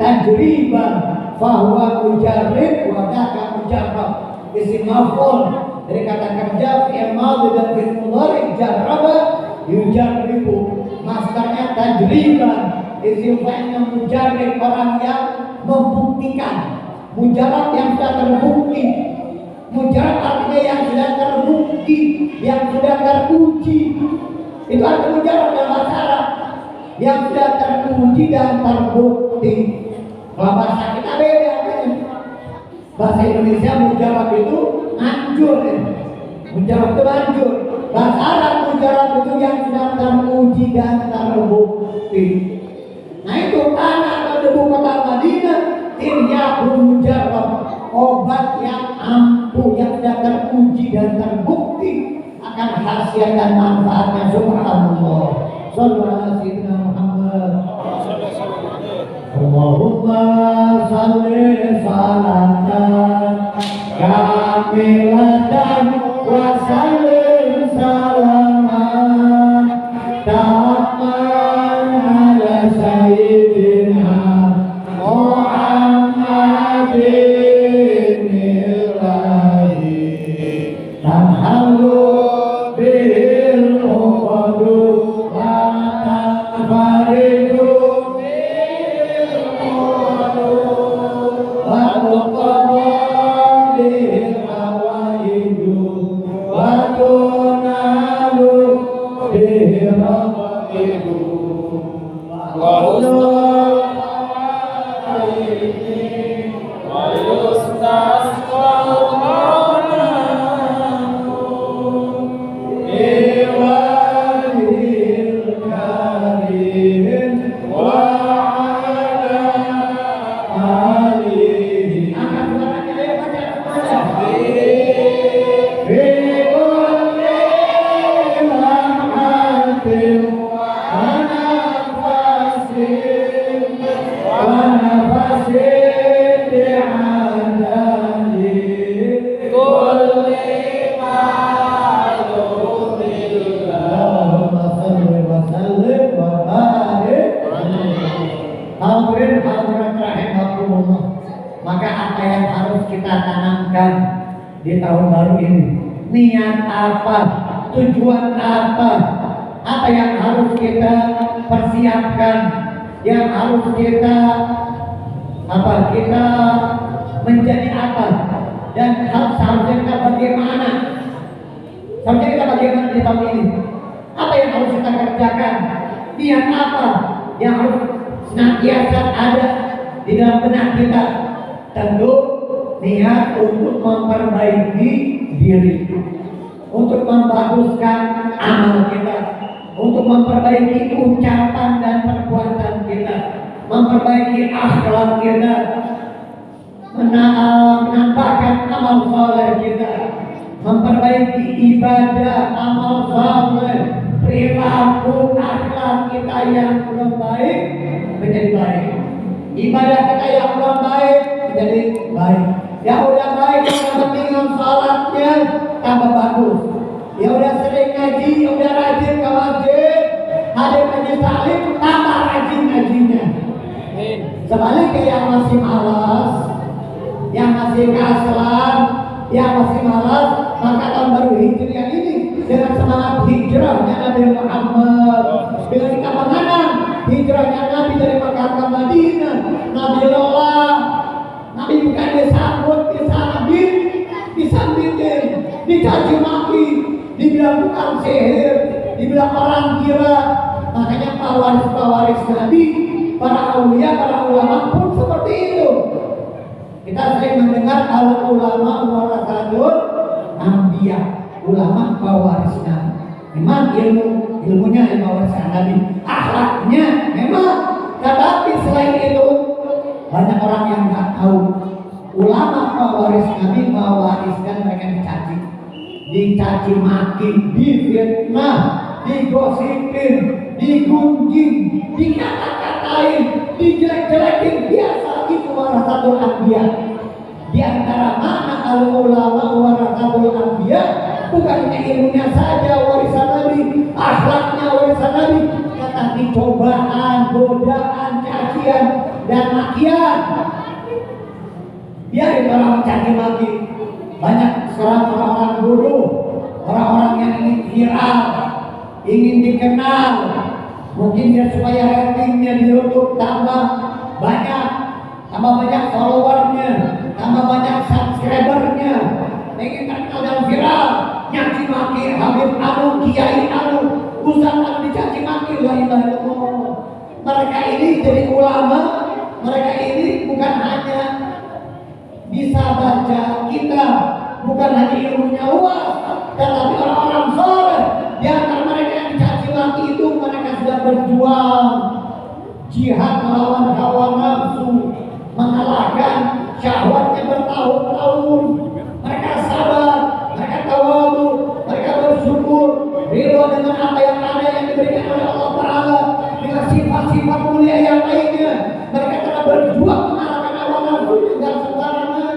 tajriban fahuwa mujarrib wa dzaka mujarrab. Isim maf'ul dari kata kerja fi'il madhi dan fi'il mudhari jarraba yujarribu, masdarnya tajriban, isim fa'ilnya mujarrib, orang yang membuktikan. Mujarrab yang sudah terbukti. Mujarrab artinya yang sudah terbukti, yang sudah teruji. Itu artinya mujarrab dalam bahasa Arab, yang sudah teruji dan terbukti. Kalau bahasa kita beda. Bahasa Indonesia mujarrab itu anjur, mujarrab itu anjur. Bahasa Arab mujarrab itu yang sudah teruji dan terbukti. Nah itu tanah atau debu kota Madinah, tiryaqul mujarrab, obat yang ampuh, yang sudah teruji dan terbukti akan khasiat dan manfaatnya. Subhanallah. Sallallahu alaihi Muhammad. Allahumma salli salatan kamilatan wa sallim salaman tamman ala sayyidina Muhammadin ilahi tanhalu bil uqadu wa tanfaridu Maka apa yang harus kita tanamkan di tahun baru ini? Niat apa? Tujuan apa? Apa yang harus kita persiapkan? Yang harus kita kita menjadi apa? Dan seharusnya kita bagaimana? Seharusnya kita bagaimana di tahun ini? Apa yang harus kita kerjakan? Niat apa yang harus senantiasa ada di dalam benak kita? Tentu niat untuk memperbaiki diri, untuk membaguskan amal kita, untuk memperbaiki ucapan dan perbuatan kita, memperbaiki akhlak kita, menambahkan amal saleh kita, memperbaiki ibadah, amal saleh, perilaku akhlak kita yang belum baik menjadi baik, ibadah kita yang belum baik menjadi baik. Yang udah baik, yang penting salatnya tambah bagus. Ya udah sering ngaji, udah rajin ke masjid, hadir majelis taklim, tambah rajin ngajinya. Sebaliknya yang masih malas, yang masih kasalan, yang masih malas, maka tahun baru Hijriah ini dengan semangat hijrahnya Nabi Muhammad. Dengan sikap menganan hijrahnya Nabi dari Mekah ke Madinah. Nabi lola, Nabi bukan disambut di sana, disambitin, dicaci maki, dibilang tukang sihir, dibilang orang gila. Makanya pewaris Nabi, para aulia, para ulama pun seperti itu. Kita sering mendengar al ulama warasatul anbiya, ulama pewaris Nabi. Memang ilmunya wariskan Nabi, akhlaknya memang. Tetapi selain itu banyak orang yang nggak tahu ulama pewaris Nabi mewariskan mereka dicaci maki, difitnah, digosipin, digunjing, dikata-katain, dijelek-jelekin. Biasa itu warasatul anbiya. Di antara makna al-ulama warasatul anbiya bukan hanya ilmunya saja warisan Nabi, akhlaknya warisan Nabi, tetapi cobaan, godaan, cacian dan makian. Biarin orang mencaci maki. Banyak sekarang orang-orang bodoh, orang-orang yang ingin viral, ingin dikenal, mungkin dia supaya ratingnya di YouTube tambah banyak followernya, tambah banyak subscribernya, ingin terkenal dan viral, nyaci maki Habib Anu, Kiai Anu, Ustaz Anu dicaci maki. La ilaha illallah. Mereka ini jadi ulama, mereka ini bukan hanya bisa baca kitab, bukan hanya ilmunya luas, tetapi orang-orang soleh. Di antara mereka yang dicaci maki itu mereka sudah berjuang jihad melawan hawa nafsu, mengalahkan syahwatnya bertahun-tahun. Mereka sabar, mereka tawadu, mereka bersyukur, ridho dengan apa yang ada yang diberikan oleh Allah Ta'ala, dengan sifat-sifat mulia yang lainnya. Mereka telah berjuang mengalahkan hawa nafsu dengan sembarangan.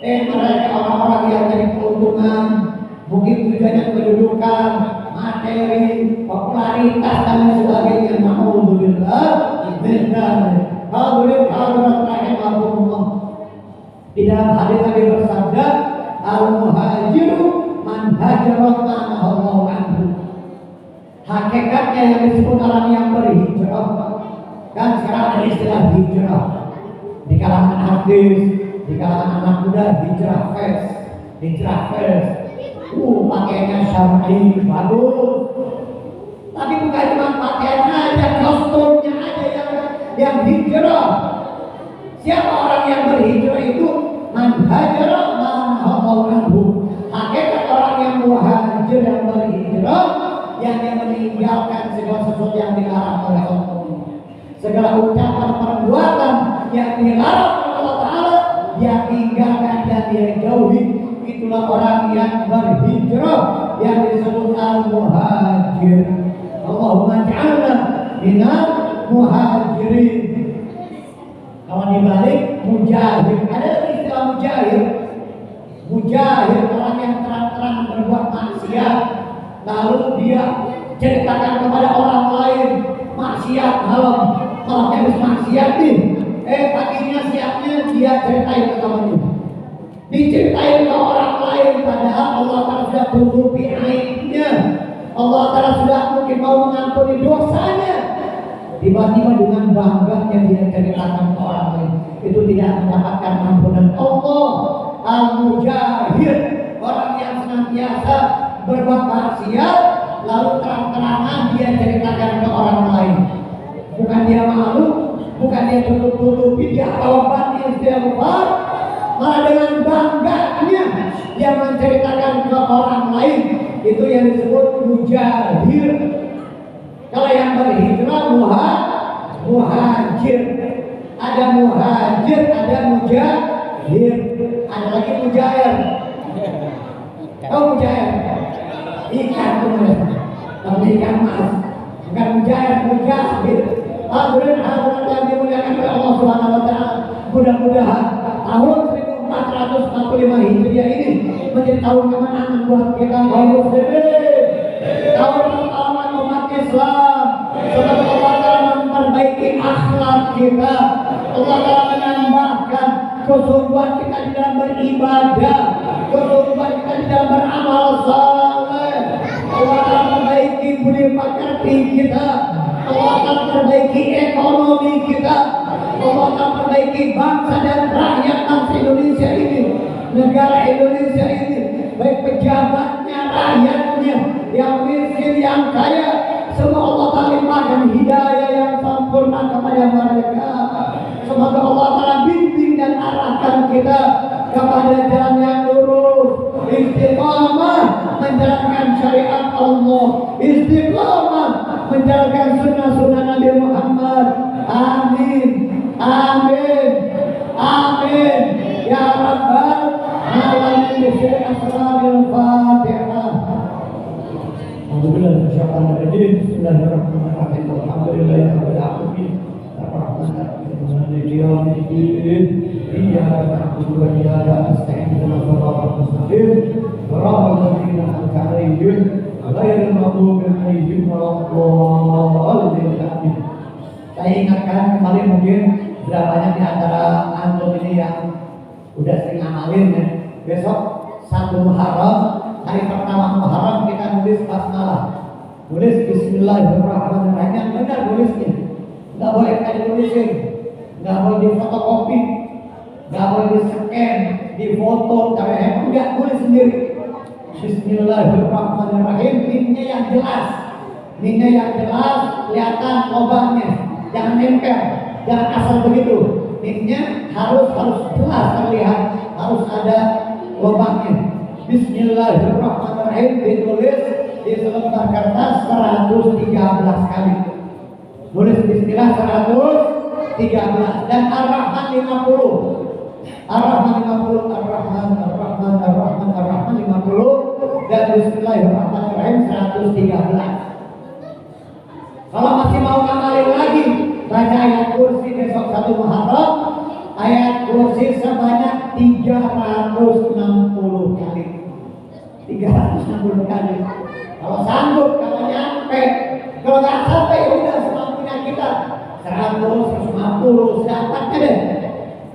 Mereka orang-orang yang dari keuntungan, mungkin tujuannya kedudukan, materi, popularitas dan sebagainya. Alhamdulillah, di dalam hadis Nabi bersabda, al-muhajiru man hajara ma'allahu anhu. Hakikatnya yang disebut orang yang berhijrah, kan sekarang ada istilah hijrah di kalangan hadis, di kalangan anak muda, hijrah fest. Pakaiannya syar'i, bagus. Tapi bukan cuma pakaiannya aja, kostumnya aja yang hijrah. Siapa orang yang berhijrah itu? Man hajara ma'allahu anhu. Hakikat orang yang muhajir, yang berhijrah, yang dia meninggalkan segala sesuatu yang dilarang oleh Allah, segala ucapan perbuatan yang dilarang oleh Allah Ta'ala, dia tinggalkan dan dia jauhi. Itulah orang yang berhijrah, yang disebut al-muhajir. Allahumma ja'alna minal muhajirin. Kalau dibalik mujahid, ada istilah mujahid. Mujahid orang yang terang-terang berbuat maksiat, lalu dia ceritakan kepada orang lain maksiat malam habis maksiat nih. Paginya siapnya dia ceritain ke temannya, diceritain ke orang lain, padahal Allah Ta'ala sudah tutupi aibnya, Allah Ta'ala sudah mungkin mau mengampuni dosanya. Tiba-tiba dengan bangganya dia ceritakan ke orang lain, itu tidak mendapatkan ampunan Allah. Al-mujahid orang yang senantiasa berbuat maksiat, lalu terang-terangan dia ceritakan ke orang lain. Bukan dia malu, bukan dia tutup-tutupi, dia taubat, istighfar, malah dengan bangganya dia menceritakan ke orang lain. Itu yang disebut mujahid. Kalau yang berhijrah muhajir. Ada muhajir, ada mujahid, ada lagi mujair. Tahu mujair? Ikan kemudian, tapi ikan mas, bukan mujair, mujahid. Hadirin yang dimuliakan oleh Allah Subhanahu Wa Taala. Mudah-mudahan tahun 1445 Hijriah ini menjadi tahun kemenangan buat kita kaum muslimin. Tahun pertama umat Islam. Setelah Allah Ta'ala memperbaiki akhlak kita, Allah Ta'ala menambahkan kesungguhan kita di dalam beribadah, kesungguhan kita di dalam beramal saleh. Allah Ta'ala perbaiki budi pekerti kita, Allah akan perbaiki ekonomi kita, Allah akan perbaiki bangsa dan rakyat bangsa Indonesia ini, negara Indonesia ini, baik pejabatnya, rakyatnya, yang miskin, yang kaya. Semoga Allah Ta'ala limpahkan hidayah yang sempurna kepada mereka. Semoga Allah Ta'ala bimbing dan arahkan kita kepada jalan yang lurus, istiqamah menjalankan syariat Allah, istiqamah menjalankan sunnah-sunnah Nabi Muhammad. Amin, amin, amin ya Rabbal alamin. Bismillahirrahmanirrahim. Bismillahirrahmanirrahim. Alhamdulillahirabbil alamin. Ar-Rahmanir-Rahim. Maliki yaumiddin. Iyyaka na'budu wa iyyaka nasta'in. Ihdinas siratal mustaqim. Shiratal ladzina an'amta 'alaihim ghairil maghdubi 'alaihim waladdallin. Amin. Saya ingatkan kembali, mungkin sudah banyak di antara antum ini yang udah sering amalin ya. Besok 1 Muharram, hari pertama Muharram kita nulis basmalah, nulis Bismillahirrahmanirrahim. Yang benar nulisnya, nggak boleh kita ditulisin, nggak boleh difotokopi, nggak boleh di-scan, difoto, enggak, tulis sendiri. Bismillahirrahmanirrahim. Mimnya yang jelas, mimnya yang jelas, kelihatan lubangnya, jangan nempel, jangan asal begitu. Mimnya harus jelas terlihat, harus ada lubangnya. Bismillahirrahmanirrahim ditulis di selembar kertas 113 kali. Tulis Bismillah 113 dan Ar-Rahman 50. Ar-Rahman 50, Ar-Rahman, Ar-Rahman, Ar-Rahman, Ar-Rahman 50 dan Bismillahirrahmanirrahim 113. Kalau masih mau ngamalin lagi, baca ayat kursi besok 1 Muharram. Ayat kursi sebanyak 360 kali. 360 kali. Kalau sanggup, kalau nyampe, kalau nggak sampai udah semampunya kita 100, 150, sedapatnya deh.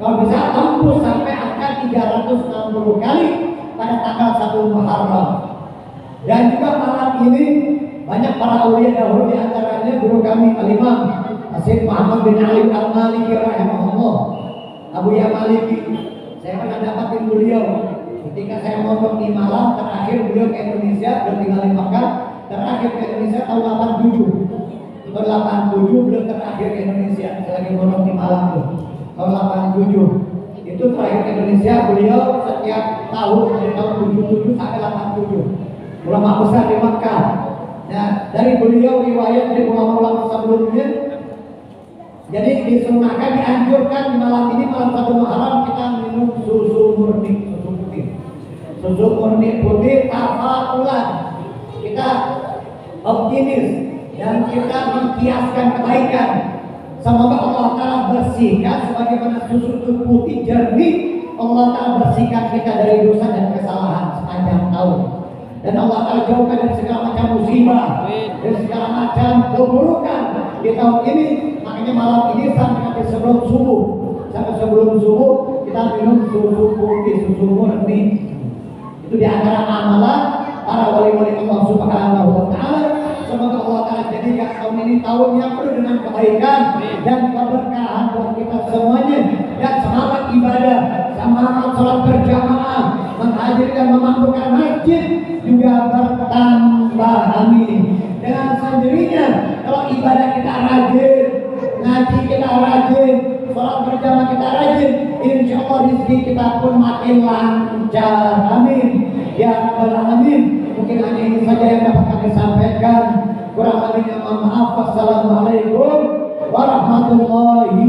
Kalau bisa tembus sampai angka 360 kali pada tanggal 1 Muharram. Dan juga malam ini banyak para aulia dahulu, di antaranya guru kami Al-Imam Syekh Muhammad bin Ali Al-Maliki rahimahullah, Abu Ya Maliki. Saya pernah dapatin beliau ketika saya mondok di Malang. Terakhir beliau ke Indonesia, beliau tinggal di Makkah. Terakhir ke Indonesia tahun 87. Tahun 87 beliau terakhir ke Indonesia. Saya lagi mondok di Malang tuh. Tahun 87 itu terakhir ke Indonesia. Beliau setiap tahun dari tahun 77 sampai 87 ulama besar di Makkah. Nah, dari beliau riwayat dari ulama-ulama sebelumnya. Jadi disunahkan, dianjurkan malam ini, malam 1 Muharram, kita minum susu murni, susu putih. Susu murni putih tafakulan. Kita optimis dan kita mengkiaskan kebaikan. Semoga Allah Ta'ala bersihkan sebagaimana susu itu putih jernih. Allah Ta'ala bersihkan kita dari dosa dan kesalahan sepanjang tahun. Dan Allah Ta'ala jauhkan dari segala macam musibah, dari segala macam keburukan di tahun ini. Makanya malam ini sampai sebelum subuh, kita minum susu putih, susu murni. Itu di antara amalan para wali-wali Allah Subhanahu wa Ta'ala. Semoga Allah Ta'ala jadikan tahun ini tahun yang penuh dengan kebaikan dan keberkahan buat kita semuanya. Dan semangat ibadah, semangat sholat berjamaah, menghadiri dan memakmurkan masjid juga bertambah. Amin. Dengan sendirinya, kalau ibadah kita rajin, ngaji kita rajin, sholat berjamaah kita rajin, insya Allah rezeki kita pun makin lancar. Amin ya rabbal alamin. Mungkin hanya ini saja yang dapat kami sampaikan. Kurang lebihnya mohon maaf. Wassalamualaikum warahmatullahi